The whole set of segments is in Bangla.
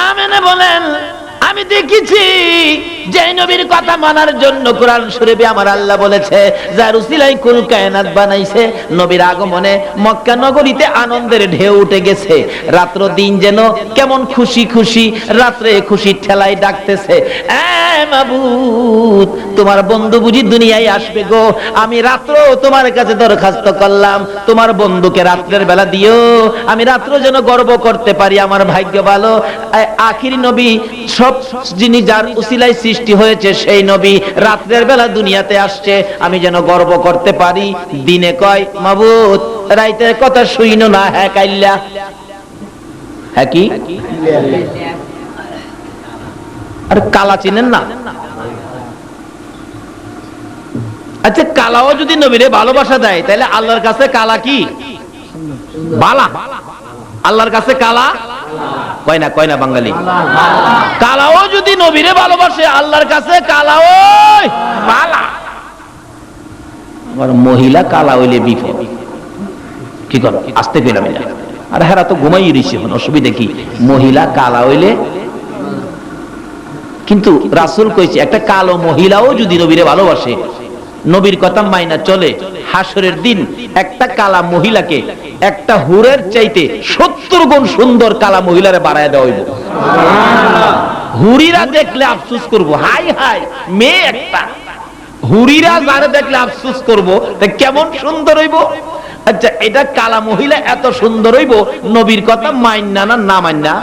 আমেনা বলেন আমি দেখেছি যে নবীর কথা মানার জন্য কোরআন শরীফে আমার আল্লাহ বলেছে যার উসিলায় কুল কায়নাত বানাইছে। নবীর আগমনে মক্কা নগরীতে আনন্দের ঢেউ উঠে গেছে। রাত্র দিন যেন কেমন খুশি খুশি, রাত্রে খুশির ঠেলায় ডাকতেছে, এ মাবুদ তোমার বন্ধু বুঝি দুনিয়ায় আসবে গো। আমি রাত্র তোমার কাছে দরখাস্ত করলাম তোমার বন্ধুকে রাত্রের বেলা দিও, আমি রাত্র যেন গর্ব করতে পারি আমার ভাগ্য ভালো। আখিরি নবী, সব যিনি যার উসিলায় সৃষ্টি হয়েছে সেই নবী রাত্রের বেলা দুনিয়াতে আসছে, আমি যেন গর্ব করতে পারি। দিনে কয় মাবুদ রাইতের কথা শুইনো না, হ্যাঁ কাইল্লা, হ্যাঁ কি আর কালা চিনেন না? আচ্ছা কালাও যদি নবীরে ভালোবাসা দেয় তাহলে আল্লাহর কাছে কালা কি বালা? আল্লাহর কাছে কালা কয় না বাঙালি? কালাও যদি নবীরে ভালোবাসে আল্লাহর কাছে কালাও বালা। আমার মহিলা কালা হইলে বিপদ, কি করো আসতে পেলাম না। আর হেরা তো ঘুমাই রইছে, অসুবিধা কি? মহিলা কালা হইলে, কিন্তু রাসূল কইছে একটা কালো মহিলাও যদি নবীরে ভালোবাসে, নবীর কথা মাইনা চলে, হাসরের দিন একটা কালা মহিলাকে একটা হুরের চাইতে 70 গুণ সুন্দর কালা মহিলারে বাড়ায় দেওয়া হইব। হুরিরা দেখলে আফসোস করব, হাই হাই মেয়ে একটা। হুরিরা যারা দেখলে আফসোস করব কেমন সুন্দর হইব। আচ্ছা এটা কালা মহিলা এত সুন্দর হইব, নবীর কথা মাইনা না না মাইনা?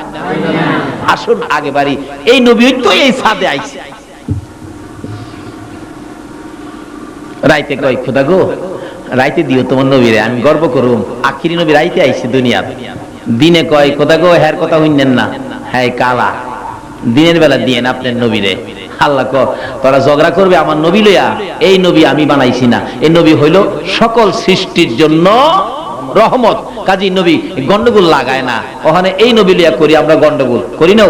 আসুন আগে বাড়ি, এই নবী তো এই ছাদে আইছে। রাইতে কয় খোদা গো রাইতে দিও তোমার নবীরে, আমি গর্ব করুম আখিরি নবী রাইতে আইছে দুনিয়া। দিনে কয় খোদা গো হ্যার কথা হইনেন না, হ্যাঁ কালা, দিনের বেলা দিয়েন আপনার নবীরে। আল্লাহ কয় তোরা ঝগড়া করবে আমার নবী লইয়া, এই নবী আমি বানাইছি না, এই নবী হইল সকল সৃষ্টির জন্য রহমত, কাজী নবী গন্ডগোল লাগায় না। ওখানে এই নবী লিয়া করি আমরা গন্ডগোল করি না,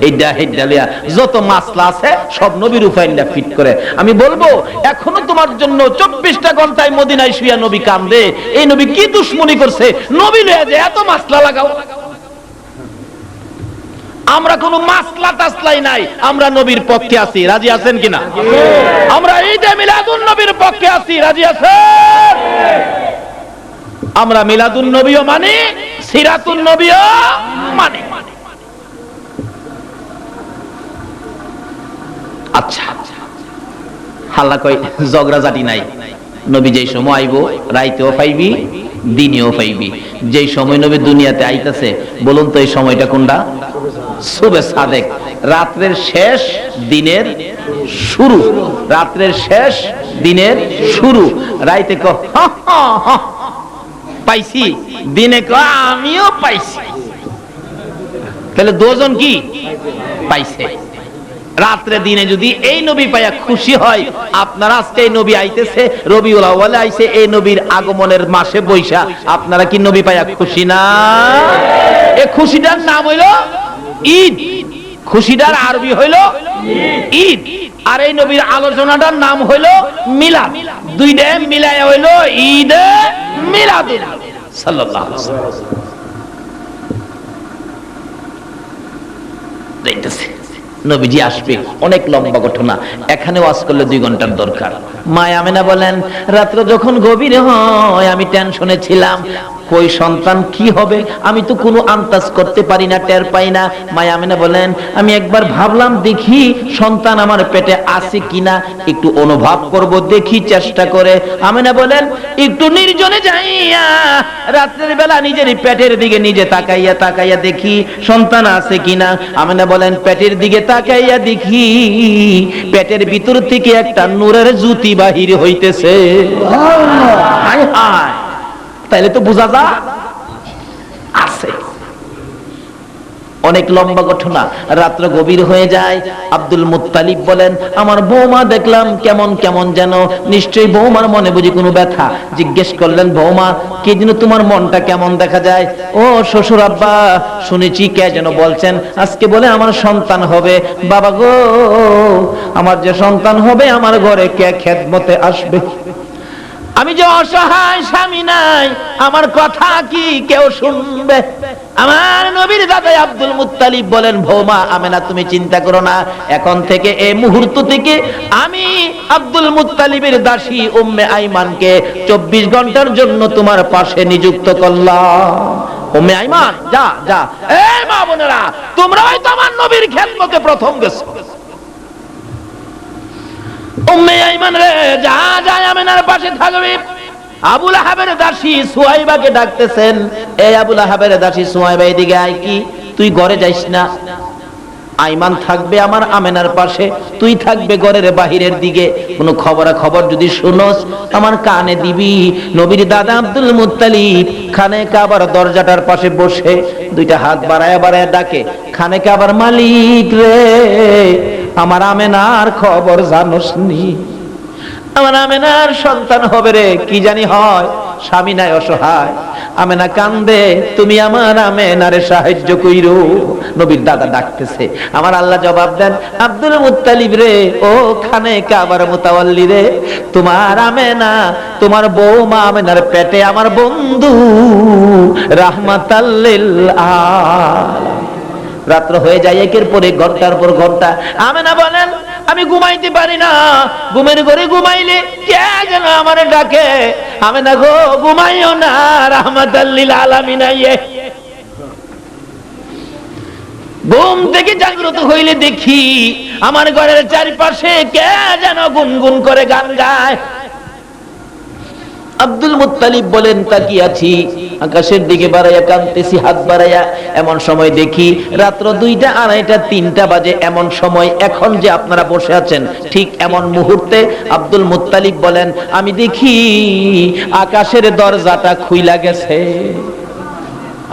এইটা হেডা লিয়া যত মাসলা আছে সব নবীর উপায়টা ফিট করে। আমি বলবো এখনো তোমার জন্য 24টা ঘন্টায় মদিনায় শুয়া নবী কান্দে, এই নবী কি দুশ্মনী করছে? নবী লিয়া যে এত মাসলা লাগাও। আমরা কোনো মাসলা টাসলাই নাই, আমরা নবীর পক্ষে আছি, রাজি আছেন কিনা? আমরা ঈদে মিলাদুন নবীর পক্ষে আছি, রাজি আছেন? আমরা মিলাদুন নবীও মানি, সিরাতুন নবীও মানি। আচ্ছা হাল্লা কই ঝগড়া জাতি নাই, নবী যেই সময় আইবো রাইতেও পাইবি দিনেও পাইবি। যেই সময় নবী দুনিয়াতে আইতাছে বলুন তো এই সময়টা কোনটা? সুবে সাদেক, রাত্রের শেষ দিনের শুরু, রাত্রের শেষ দিনের শুরু। রাইতে কো পাইছি, দিনে কো আমিও পাইছি, তাহলে দুজন কি পাইছে। রাত্রে দিনে যদি এই নবী পাইয়া খুশি হয়, আপনারা আজকে এই নবী আইতেছে রবিউল আউয়ালে আইছে, এই নবীর আগমনের মাসে বৈশা, আপনারা কি নবী পাইয়া খুশি না? এই খুশিটার নাম হইল ঈদ, খুশিটার আরবি হইল ঈদ। আর এই নবীর আলোচনাটার নাম হইল মিলাদ, দুইটা মিলায়া হইল ঈদ মিলাদ সাল্লাল্লাহু আলাইহি ওয়াসাল্লাম। দেখতেছি নবীজি আসবে, অনেক লম্বা ঘটনা, এখানে ওয়াজ করলে 2 ঘন্টার দরকার। মা আমেনা বলেন রাত্র যখন গভীর হয় আমি টেনশনে ছিলাম, কই সন্তান কি হবে, আমি তো কোনো আন্দাজ করতে পারি না, টের পাই না। মা আমেনা বলেন আমি একবার ভাবলাম দেখি সন্তান আমার পেটে আছে কিনা, একটু অনুভব করব, দেখি চেষ্টা করে। আমেনা বলেন একটু নির্জনে যাইয়া রাতের বেলা নিজের পেটের দিকে নিজে তাকাইয়া তাকাইয়া দেখি সন্তান আছে কিনা। আমেনা বলেন পেটের দিকে তাকাইয়া দেখি পেটের ভিতর থেকে একটা নূরের জ্যোতি বাহির হইতেছে। হায় হায়, তাইলে তো বোঝা যা আছে। অনেক লম্বা ঘটনা, রাত্র গভীর হয়ে যায়। আব্দুল মুত্তালিব বলেন আমার বৌমা দেখলাম কেমন কেমন যেন, নিশ্চয়ই বৌমার মনে বুঝি কোনো ব্যথা। জিজ্ঞেস করলেন বৌমা কি যেন তোমার মনটা কেমন দেখা যায়? ও শ্বশুর আব্বা শুনেছি কে যেন বলছেন আজকে বলে আমার সন্তান হবে। বাবা গো আমার যে সন্তান হবে আমার ঘরে কে খেদমতে আসবে? আমি যে অসহায়, স্বামী নাই, আমার কথা কি কেউ শুনবে? আমার নবীর দাদা আব্দুল মুত্তালিব বলেন, বৌমা আমেনা তুমি চিন্তা করো না, এখন থেকে এই মুহূর্ত থেকে আমি আব্দুল মুত্তালিবের দাসী উম্মে আইমানকে 24 ঘন্টার জন্য তোমার পাশে নিযুক্ত করলাম। উম্মে আইমান যা যা। এই মা বোনেরা, তোমরা হয়তো আমার নবীর খেদমতে প্রথম গেছো। উম্মে আইমান রে, যা যা আমেনার পাশে থাকবে। আবু লাহাবের দাসী সুহাইবাকে ডাকতেছেন, এই আবু লাহাবের দাসী সুহাইবা এদিকে আয়। কি তুই ঘরে যাইস না, আইমান থাকবে আমার আমেনার পাশে, তুই থাকবে ঘরের বাহিরের দিকে। কোন খবর যদি শুনোস আমার কানে দিবি। নবীর দাদা আব্দুল মুত্তালিব খানে কাবার দরজাটার পাশে বসে দুইটা হাত বাড়ায় বাড়ায় ডাকে, খানে কাবার মালিক রে, আমার আমেনার খবর জানোস নি? আমার আমেনার সন্তান হবে রে, কি জানি হয়, স্বামী নাই, অসহায়। আমেনা কান্দে, তুমি আমার আমেনারে সাহায্য কইরো। নবীর দাদা ডাকতেছে। আমার আল্লাহ জবাব দেন, আব্দুল মুত্তালিব রে, ও খানে কাবার মুতাওয়াল্লি রে, তোমার আমেনা, তোমার বৌমা আমেনার পেটে আমার বন্ধু রাহমাতাল লিল আলামিন। রাত্র হয়ে যায়, একের পর এক, ঘন্টার পর ঘন্টা। আমেনা বলেন, আমি ঘুমাইতে পারি না, ঘুমের ঘরে ঘুমাইলে কে যেন আমার ডাকে, আমেনা গো ঘুমাইও না, রাহমাতাল লিল আলামিন আইয়ে। ঘুম থেকে জাগ্রত হইলে দেখি আমার ঘরের চারিপাশে কে যেন গুনগুন করে গান গায়। আব্দুল মুত্তালিব বলেন, তাকিয়াছি, আকাশের দিকে বাড়াইয়া কাঁদতেছি হাত বাড়াইয়া। এমন সময় দেখি রাত্র 2টা, 2:30, 3টা বাজে। এমন সময় এখন যে আপনারা বসে আছেন ঠিক এমন মুহূর্তে আব্দুল মুত্তালিব বলেন, আমি দেখি আকাশের দরজাটা খুইলা গেছে।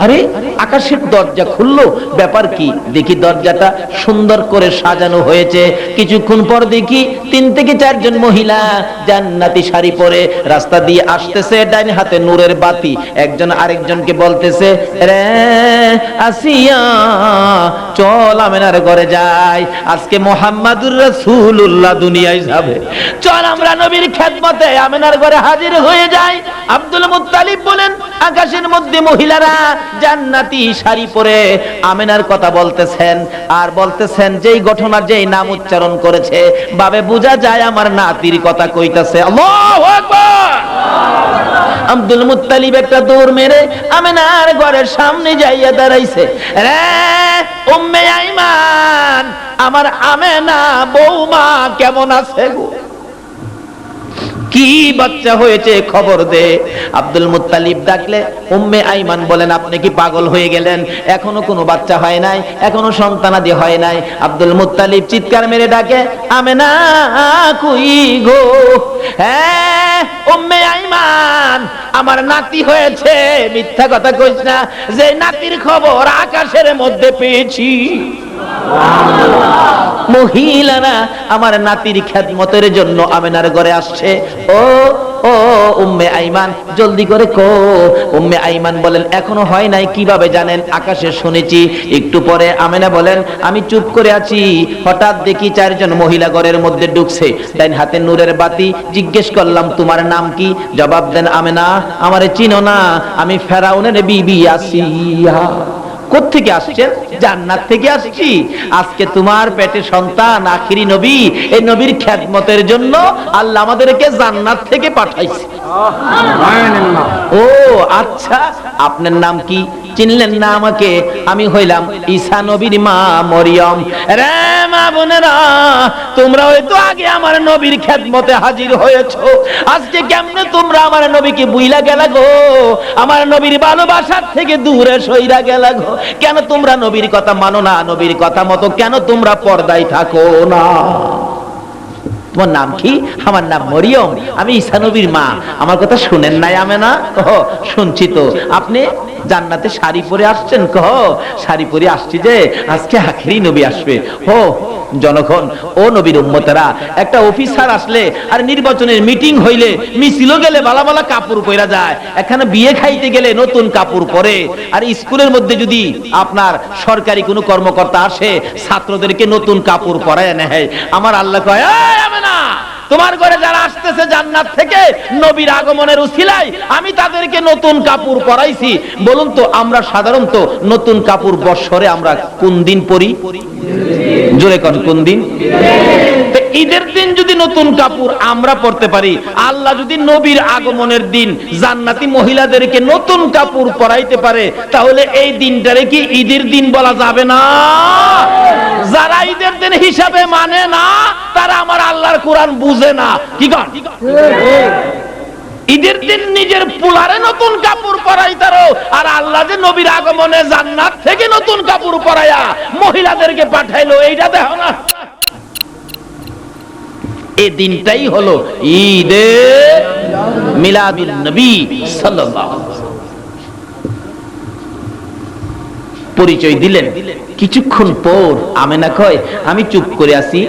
আরে আকাশের দরজা খুললো, ব্যাপার কি? দেখি দরজাটা সুন্দর করে সাজানো হয়েছে। কিছুক্ষণ পর দেখি 3 থেকে 4 জন মহিলা জান্নাতি শাড়ি পরে রাস্তা দিয়ে আসতেছে, ডাইন হাতে নূরের বাতি। একজন আরেকজনকে বলতেছে, রে আসিয়া চল আমেনার ঘরে যাই, আজকে মুহাম্মাদুর রাসূলুল্লাহ দুনিয়ায় যাবে, চল আমরা নবীর খেদমতে আমেনার ঘরে হাজির হয়ে যাই। আব্দুল মুত্তালিব বলেন, আকাশের মধ্যে মহিলারা জান্নাতি শাড়ি পরে আমেনার কথা বলতেছেন, আর বলতেছেন যেই ঘটনার যেই নাম উচ্চারণ করেছে বাবে বোঝা যায় আমার নাতির কথা কইতাছে। আল্লাহু আকবার। আব্দুল মুত্তালিব একটা দৌড় মেরে আমেনার ঘরের সামনে যাইয়া দাঁড়াইছে। রে উম্মে আইমান, আমার আমেনা বৌমা কেমন আছে গো? কি বাচ্চা হয়েছে খবর দে। আব্দুল মুত্তালিব ডাকলে উম্মে আইমান বলেন, আপনি কি পাগল হয়ে গেলেন? এখনো কোনো বাচ্চা হয় নাই, এখনো সন্তানাদি হয় নাই। আব্দুল মুত্তালিব চিৎকার মেরে ডাকে, আমেনা কই গো? হ্যাঁ উম্মে আইমান, আমার নাতি হয়েছে, মিথ্যা কথা কইস না, যে নাতির খবর আকাশের মধ্যে পেয়েছি। মহিলারা আমার নাতির খেদমতের জন্য আমেনার ঘরে আসছে। ও ও উম্মে আইমান, জলদি করে কো। উম্মে আইমান বলেন, এখনো হয় নাই। কিভাবে জানেন? আকাশে শুনেছি। একটু পরে আমেনা বলেন, আমি চুপ করে আছি, হঠাৎ দেখি 4 জন মহিলা ঘরের মধ্যে ঢুকছে, ডাইন হাতে নূরের বাতি। জিজ্ঞেস করলাম, তোমার নাম কি? জবাব দেন, আমেনা, আমারে চিনো না, আমি ফেরাউনের বিবি আসিয়া। কোত্থেকে আসছেন? জান্নাত থেকে আসছি। আজকে তোমার পেটে সন্তান, আখিরি নবী, এই নবীর খেদমতের জন্য আল্লাহ আমাদেরকে জান্নাত থেকে পাঠাইছে। ও আচ্ছা, আপনার নাম কি? চিনলেন না আমাকে? আমি হইলাম ঈসা নবীর মা মরিয়ম। রে মা বোনেরা, তোমরা হয়তো আগে আমার নবীর খেদমতে হাজির হয়েছো, আজকে কেমনে তোমরা আমার নবীকে বুইলা গেলা গো? আমার নবীর ভালোবাসার থেকে দূরে সইরা গেলা গো? কেন তোমরা নবীর কথা মানো না? নবীর কথা মতো কেন তোমরা পর্দায় থাকো না? তোমার নাম কি? আমার নাম মরিয়ম, আমি ঈসা নবীর মা। আমার কথা শুনেন নাই আমেনা? কহ শুনছি তো। আপনি জান্নাতে শাড়ি পরে আসছেন? কহ শাড়ি পরে আসছি যে আজকে আখেরি নবী আসবে। হো জনগণ, ও নবীর উম্মতেরা, একটা অফিসার আসলে আর নির্বাচনের মিটিং হইলে মিছিল গেলে বালা বালা কাপড় পরা যায়, এখানে বিয়ে খাইতে গেলে নতুন কাপড় পরে। আর স্কুলের মধ্যে যদি আপনার সরকারি কোনো কর্মকর্তা আসে, ছাত্রদেরকে নতুন কাপড় পরায় নেয়। আমার আল্লাহ কয়, তোমার ঘরে যারা আসতেছে জান্নাত থেকে নবীর আগমনের উসিলায় আমি তাদেরকে নতুন কাপড় পরাইছি। বলুন তো আমরা সাধারণত নতুন কাপড় বৎসরে আমরা কোন দিন পরি? জোরে কোন দিন? ঈদের দিন যদি নতুন কাপড় আমরা পরতে পারি, আল্লাহ যদি নবীর আগমনের দিন জান্নাতি মহিলাদেরকে নতুন কাপড় পরাইতে পারে, তাহলে এই দিনটারে কি ঈদের দিন বলা যাবে না? যারা ঈদের দিন হিসাবে মানে না, তারা আমার আল্লাহর কোরআন বুঝে না। কি কর? ঈদের দিন নিজের পোলারে নতুন কাপড় পরাইতারো, আর আল্লাহ যে নবীর আগমনে জান্নাত থেকে নতুন কাপড় পরাইয়া মহিলাদেরকে পাঠাইলো, এইটা দেখো না। এই দিনটাই হলো ঈদে মিলাদুন নবী সাল্লাল্লাহু আলাইহি ওয়াসাল্লাম। পরিচয় দিলেন। কিছুক্ষণ পর আমেনা কয়, আমি চুপ করে আছি,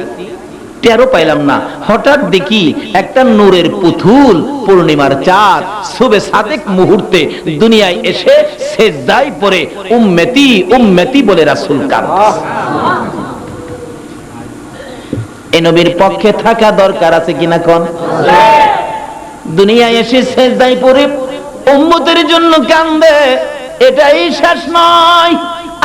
টেরও পাইলাম না। হঠাৎ দেখি একটা নূরের পুতুল, পূর্ণিমার চাঁদ, শুভে সাদেক মুহূর্তে দুনিয়ায় এসে সিজদায় পড়ে উম্মতি উম্মতি বলে রাসূল কাঁদছে। এই নবীর পক্ষে থাকা দরকার আছে কিনা কোন? দুনিয়ায় এসে সিজদায় পড়ে উম্মতের জন্য কান্দে, এটাই শেষ নয়।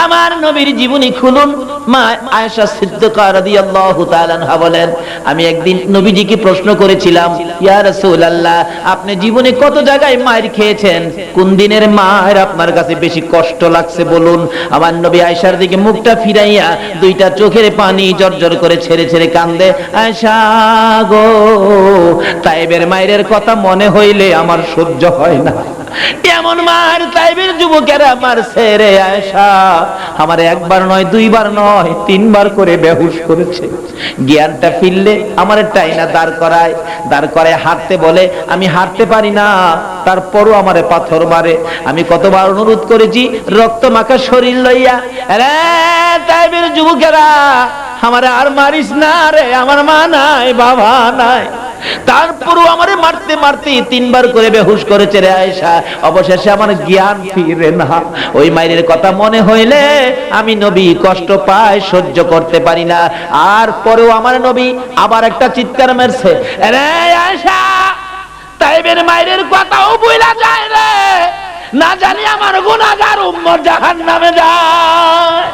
আমার নবীর জীবনী খুলুন। মা আয়েশা সিদ্দিকা রাদিয়াল্লাহু তাআলা আনহা বলেন, আমি একদিন নবীজিকে প্রশ্ন করেছিলাম, ইয়া রাসূলুল্লাহ, আপনি জীবনে কত জায়গায় মার খেয়েছেন, কোন দিনের মার আপনার কাছে বেশি কষ্ট লাগছে বলুন। আমার নবী আয়েশার দিকে মুখটা ফিরাইয়া দুইটা চোখের পানি জর্জর করে ছেড়ে ছেড়ে কান্দে, আয়েশা গো, তাইবের মায়ের কথা মনে হইলে আমার সহ্য হয় না। এমন মার তাইবের যুবকেরা মারছে রে আয়েশা, আমার একবার নয়, দুইবার নয়, তিনবার করে বেহুশ করেছে। জ্ঞানটা ফিরলে আমার টাইনা দাঁড় করায় হাঁটতে বলে, আমি হাঁটতে পারি না, তারপরও আমারে পাথর মারে। আমি কতবার অনুরোধ করেছি রক্ত মাখা শরীর লইয়া, রে তাইবের যুবকেরা আমারে আর মারিস না রে, আমার মা নাই, বাবা নাই। তারপরও আমারে মারতে মারতে তিনবার করে বেহুশ করেছে রে আয়েশা। অবশেষে আমার জ্ঞান ফিরে না। ওই মায়ের কথা মনে হইলে আমি নবী কষ্ট পাই, সহ্য করতে পারি না। আর পরেও আমার নবী আবার একটা চিৎকার মারছে, রে আয়েশা, তাইবের মায়ের কথাও ভুলা যায় রে, না জানি আমার গুনাহগার উম্মত জাহান্নামে যায়।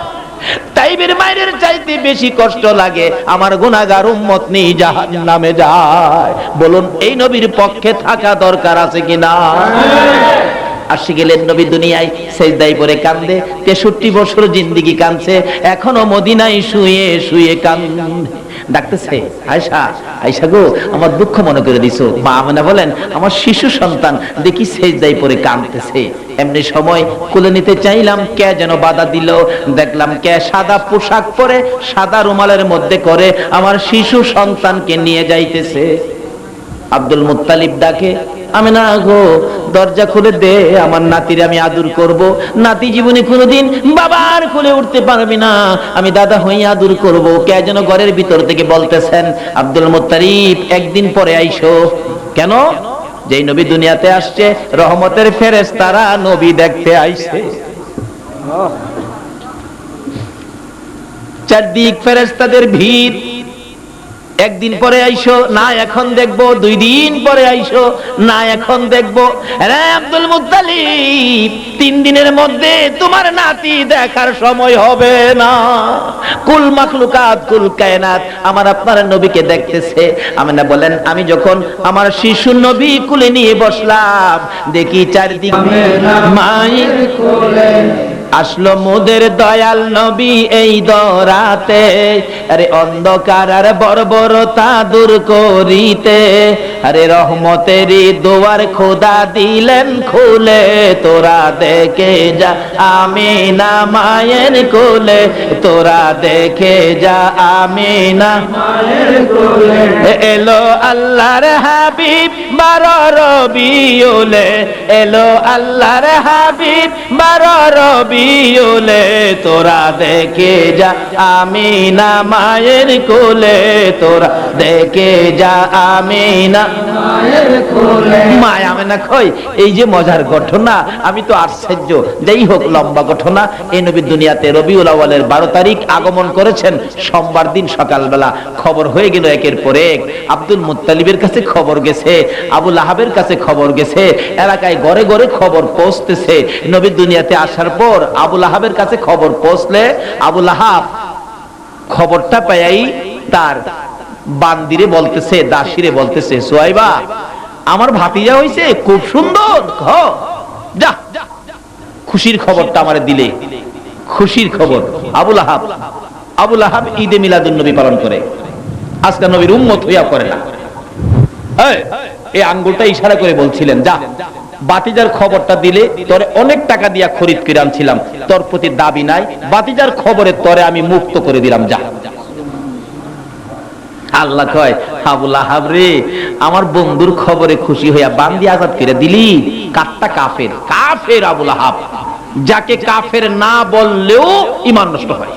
তাইবের মায়ের চাইতে বেশি কষ্ট লাগে আমার গুনাহগার উম্মত নিয়ে জাহান্নামে যায়। বলুন এই নবীর পক্ষে থাকা দরকার আছে কিনা? আসি গেলেন নবী দুনিয়ায়, সিজদায় পড়ে কান্দে, 63 বছর জিন্দেগি কাঁদছে, এখনো মদিনায় শুয়ে শুয়ে কান্দে। ডাকতেছে, আয়েশা, আয়েশা গো, আমার দুঃখ মনে করে দিছো। মা আমেনা বলেন, আমার শিশু সন্তান দেখি সিজদায় পড়ে কাঁদতেছে। এমনি সময় কোলে নিতে চাইলাম, কে যেন বাধা দিল। দেখলাম কে সাদা পোশাক পরে সাদা রুমালের মধ্যে করে আমার শিশু সন্তানকে নিয়ে যাইতেছে। আব্দুল মুত্তালিব ডাকে, আমেনা গো, দরজা খুলে দে, আমার নাতির আমি আদর করব। নাতি জীবনে কোনোদিন বাবার কোলে উঠতে পারবি না, আমি দাদা হয়ে আদর করব। কে যেন ঘরের ভিতর থেকে বলতেছেন, আব্দুল মুত্তালিব একদিন পরে আইসো। কেন? যেই নবী দুনিয়াতে আসছে, রহমতের ফেরেশতারা নবী দেখতে আইছে। চারদিক ফেরেশতাদের ভিড়। একদিন পরে আইসো, না এখন দেখবো। 2 দিন পরে আইসো, না এখন দেখবো। রে আব্দুল মুত্তালিব, 3 দিনের মধ্যে তোমার নাতি দেখার সময় হবে না। কুল মাখলুকাত, কুল কায়নাত আমার আপনার নবীকে দেখতেছে। আমেনা বলেন, আমি যখন আমার শিশু নবী কুলে নিয়ে বসলাম, দেখি চারদিকে মায়ের কোলে আসলো মোদের দয়াল নবী এই দরাতে, আরে অন্ধকার আর বর্বরতা দূর করিতে, আরে রহমতের দুয়ার খোদা দিলেন খুলে, তোরা দেখে যা আমিনা মায়ের কোলে, তোরা দেখে যা আমিনা মায়ের কোলে। এলো আল্লাহর হাবিব 12 রবিউলে, এলো আল্লাহর হাবিব 12 রবিউলে, তোরা দেখে যা আমিনা মায়ের কোলে, তোরা দেখে যা আমিনা মায়ের কোলে। মায়া আমিনা কই এই যে মজার ঘটনা, আমি তো আশ্চর্য। যাই হোক, লম্বা ঘটনা। এই নবী দুনিয়াতে রবিউল আউয়ালের 12 তারিখ আগমন করেছেন, সোমবার দিন সকালবেলা। খবর হয়ে গেল একের পর এক। আব্দুল মুত্তালিবের কাছে খবর গেছে, আবু লাহাবের কাছে খবর গেছে, এলাকায় ঘরে ঘরে খবর পৌঁছতেছে। নবী দুনিয়াতে আসার পর আবু লাহাবের কাছে খবর পৌঁছলে আবু লাহাব খবরটা পাই তার বান্দিরে বলতেছে, দাসীরে বলতেছে, সুহাইবা আমার ভাতিজা হইছে, খুব সুন্দর, যা খুশির খবরটা আমারে দিলে। খুশির খবর। আবু লাহাব ঈদে মিলাদুন নবী পালন করে, আজকে নবীর উম্মত হইয়া করে না। এই আঙ্গুলটা ইশারা করে বলছিলেন, যা বাতিজার খবরটা দিলে তোরে অনেক টাকা দিয়া খরিদ করে আনছিলাম, তোর প্রতি দাবি নাই, বাতিজার খবরে তোরে আমি মুক্ত করে দিলাম, যা। আল্লাহ কয়, আবু লাহাব রে, আমার বন্ধুর খবরে খুশি হইয়া বান্দি আজাদ করে দিলি। কাটটা কাফের, কাফের আবু লাহাব, যাকে কাফের না বললেও ঈমান নষ্ট হয়।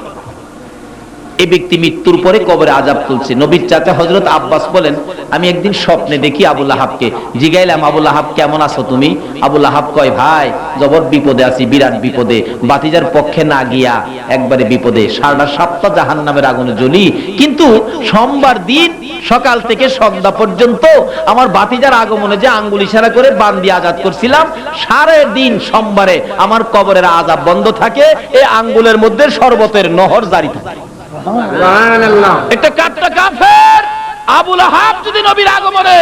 এই ব্যক্তি মৃত্যুর পরে কবরে আযাব তুলছে। নবীর চাচা হযরত আব্বাস বলেন, আমি একদিন স্বপ্নে দেখি আবু লাহাবকে। জিগাইলাম, আবু লাহাব কেমন আছো তুমি? আবু লাহাব কয়, ভাই জবর বিপদে আছি, বিরাট বিপদে, বাতিজার পক্ষে না গিয়া একবারে বিপদে, সারা সপ্তাহ জাহান্নামের আগুনে জ্বলি। কিন্তু সোমবার দিন সকাল থেকে সন্ধ্যা পর্যন্ত আমার বাতিজার আগমনে যে আঙ্গুল ইশারা করে বান্দি আজাদ করছিলাম, সারা দিন সোমবারে আমার কবরের আযাব বন্ধ থাকে, এই আঙ্গুলের মধ্যে শরবতের নহর জারি থাকে। একটা কাটটা কাফের আবু লাহাব যদি নবীর আগমনে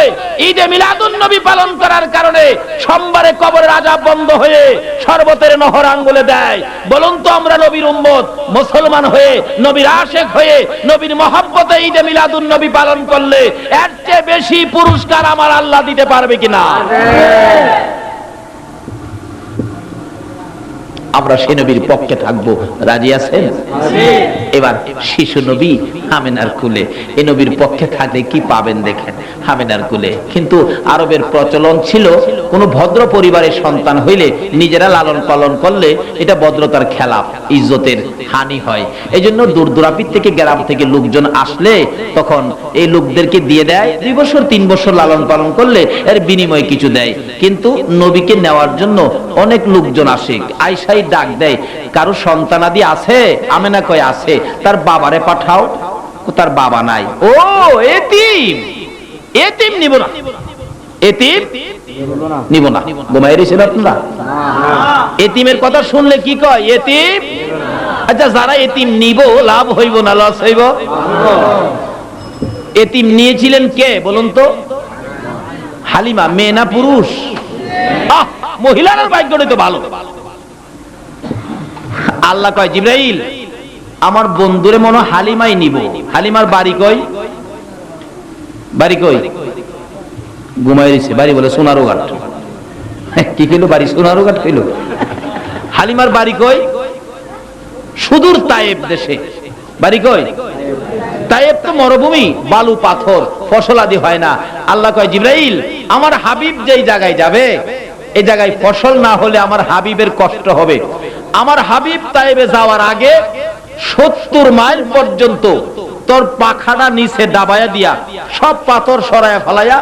ঈদে মিলাদুন নবী পালন করার কারণে সোমবারে কবরের আযাব বন্ধ হয়ে শরবতের নহর আঙ্গুলে দেয়, বলুন তো আমরা নবীর উম্মত মুসলমান হয়ে, নবীর আশিক হয়ে, নবীর মহব্বতে ঈদে মিলাদুন নবী পালন করলে এর চেয়ে বেশি পুরস্কার আমার আল্লাহ দিতে পারবে কিনা? আমরা সে নবীর পক্ষে থাকবো, রাজি আছেন? এবার শিশু নবী আমিনার কুলে, এই নবীর পক্ষে থাকলে কি পাবেন দেখেন, আমিনার কুলে। কিন্তু আরবের প্রচলন ছিল, কোন ভদ্র পরিবারের সন্তান হইলে নিজেরা লালন পালন করলে এটা ভদ্রতার খেলাফ, ইজ্জতের হানি হয়। এই জন্য দূর দূরাপির থেকে, গ্রাম থেকে লোকজন আসলে তখন এই লোকদেরকে দিয়ে দেয়, 2 বছর 3 বছর লালন পালন করলে এর বিনিময়ে কিছু দেয়। কিন্তু নবীকে নেওয়ার জন্য অনেক লোকজন আসে, আয়সাই ডাক দেয়, কারো সন্তানাদি আছে? আমেনা কয় আছে। তার বাবারে পাঠাও। তার বাবা নাই। ও এতিম, এতিম নিব না, এতিম নিব না। ঘুমাই রয়েছেন আপনারা? এতিমের কথা শুনলে কি কয়? এতিম। আচ্ছা, যারা এতিম নিব লাভ হইব না লস হইব? এতিম নিয়েছিলেন কে বলুন তো? হালিমা। মেয়ে না পুরুষ? মহিলার ভাগ্যটাই তো ভালো। আল্লাহ কয়, জিবরাইল আমার বন্ধুরে মনে হালিমাই নিব। হালিমার বাড়ি কই? বাড়ি কই? ঘুমাই দিছে। বাড়ি বলে সোনারো ঘাট। কি কইল? বাড়ি সোনারো ঘাট কইল। হালিমার বাড়ি কই? সুদূর তায়েব দেশে। বাড়ি কই? তায়েব তো মরুভূমি, বালু পাথর, ফসল আদি হয় না। আল্লাহ কয়, জিবরাইল আমার হাবিব যেই জায়গায় যাবে, এই জায়গায় ফসল না হলে আমার হাবিবের কষ্ট হবে। আমার হাবিব তায়েবে যাওয়ার আগে 70 মাইল পর্যন্ত তোর পাখাটা নিচে দাবায়া দিয়া সব পাথর সরায়া ফেলায়া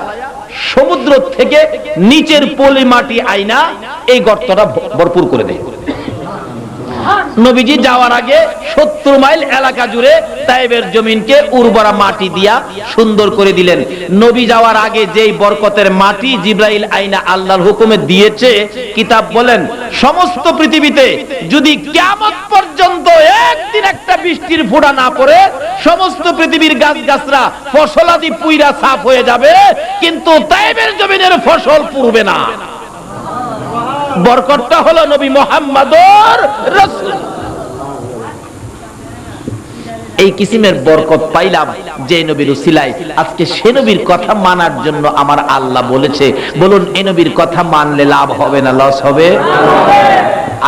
সমুদ্র থেকে নিচের পলি মাটি আইনা এই গর্তটা ভরপুর করে দেয়। নবীজি যাওয়ার আগে 70 মাইল এলাকা জুড়ে তায়েবের জমিনকে উর্বরা মাটি দিয়া সুন্দর করে দিলেন। নবী যাওয়ার আগে যেই বরকতের মাটি জিবরাইল আইনা আল্লাহর হুকুমে দিয়েছে, কিতাব বলেন সমস্ত পৃথিবীতে যদি কিয়ামত পর্যন্ত একদিন একটা বৃষ্টির ফোঁটা না পড়ে সমস্ত পৃথিবীর গাছগাছরা ফসলাদি পুইরা সাফ হয়ে যাবে, কিন্তু তায়েবের জমিনের ফসল পুরবে না। বরকতটা হলো নবী মুহাম্মদুর রাসূল। এই কিসিমের বরকত পাইলাম যে নবীর উসিলায়। আজকে সে নবীর কথা মানার জন্য আমার আল্লাহ বলেছে, বলুন এই নবীর কথা মানলে লাভ হবে না লস হবে?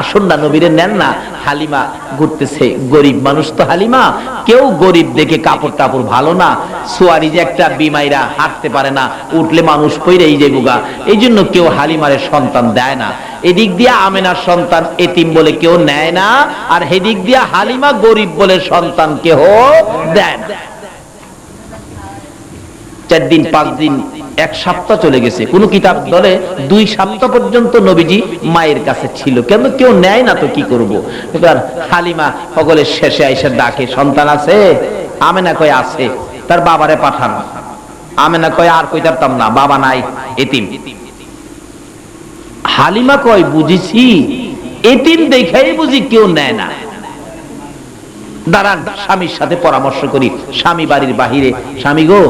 আসুন না, নবীরে নেন না। হালিমা ঘুরতেছে, গরিব মানুষ তো হালিমা, কেউ গরিব দেখে কাপড় টাপড় ভালো না, সোয়ারি যে একটা বিমাইরা হাঁটতে পারে না, উঠলে মানুষ পইরে এই যে বুগা, এই জন্য কেউ হালিমারে সন্তান দেয় না। এদিক দিয়ে আমেনার সন্তান এতিম বলে কেউ নেয় না, আর এদিক দিয়ে হালিমা গরিব বলে সন্তান কেউ দেয় না। 4 দিন 5 দিন 1 সপ্তাহ চলে গেছে, কোন কিতাব বলে 2 সপ্তাহ পর্যন্ত নবীজি মায়ের কাছে ছিল, কেন কেউ নেয় না তো কি করব। এবার হালিমা সকলের শেষে আইসা ডাকে, সন্তান আছে? আমেনা কয় আছে। তার বাবারে পাঠান। আমেনা কয় আর কই পারতাম না, বাবা নাই, এতিম। হালিমা কয় বুঝেছি, এতিম দেখাই বুঝি কেউ নেয় না। দাঁড়ান, স্বামীর সাথে পরামর্শ করি। স্বামী বাড়ির বাহিরে, স্বামী গো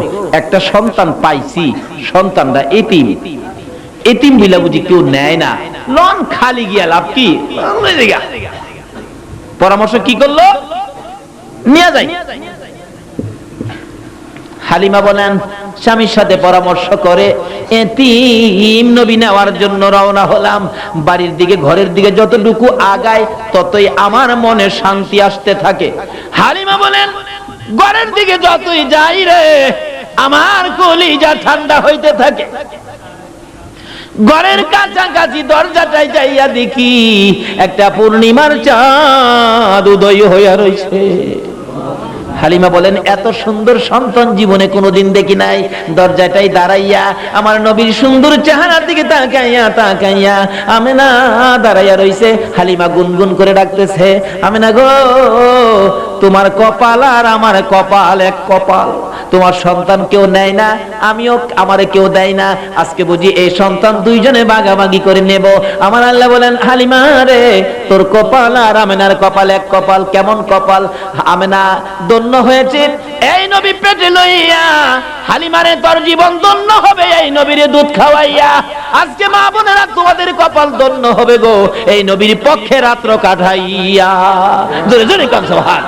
একটা সন্তান পাইছি, সন্তানটা এতিম, এতিম বিলা বুঝি কেউ নেয় না, লন খালি গিয়া লাভ কি? পরামর্শ কি করলো? নিয়ে যাই। হালিমা বলেন স্বামীর সাথে পরামর্শ করে এতিম নবী নেওয়ার জন্য রওনা হলাম। বাড়ির দিকে, ঘরের দিকে যতটুকু আগায় ততই আমার মনে শান্তি আসতে থাকে। হালিমা বলেন ঘরের দিকে যতই যাই রে, আমার কলিজা ঠান্ডা হইতে থাকে। ঘরের কাছাকাছি দরজাটায় যাইয়া দেখি একটা পূর্ণিমার চাঁদ উদয় হইয়া রইছে। হালিমা বলেন এত সুন্দর সন্তান জীবনে কোনোদিন দেখি নাই। দরজাটাই দাঁড়াইয়া আমার নবীর সুন্দর চেহারার দিকে তাকাইয়া তাকাইয়া আমেনা দাঁড়াইয়া রইছে। হালিমা গুনগুন করে ডাকতেছে, আমেনা গো তোমার কপাল আর আমার কপাল এক কপাল। তোমার সন্তান কেউ নেয় না, আমিও আমারে কেউ দেয় না, আজকে বুঝি এই সন্তান দুইজনে ভাগাভাগি করে নেব। আমার আল্লাহ বলেন হালিমা রে তোর কপাল আর আমেনার কপাল এক কপাল। কেমন কপাল? আমেনা ধন্য হয়েছে এই নবী পেটে লইয়া, হালিমারে তোর জীবন ধন্য হবে এই নবীরে দুধ খাওয়াইয়া। আজকে মা বোনেরা তোমাদের কপাল ধন্য হবে গো এই নবীর পক্ষে রাত্র কাটাইয়া। জোরে জোরে কান সুবহান।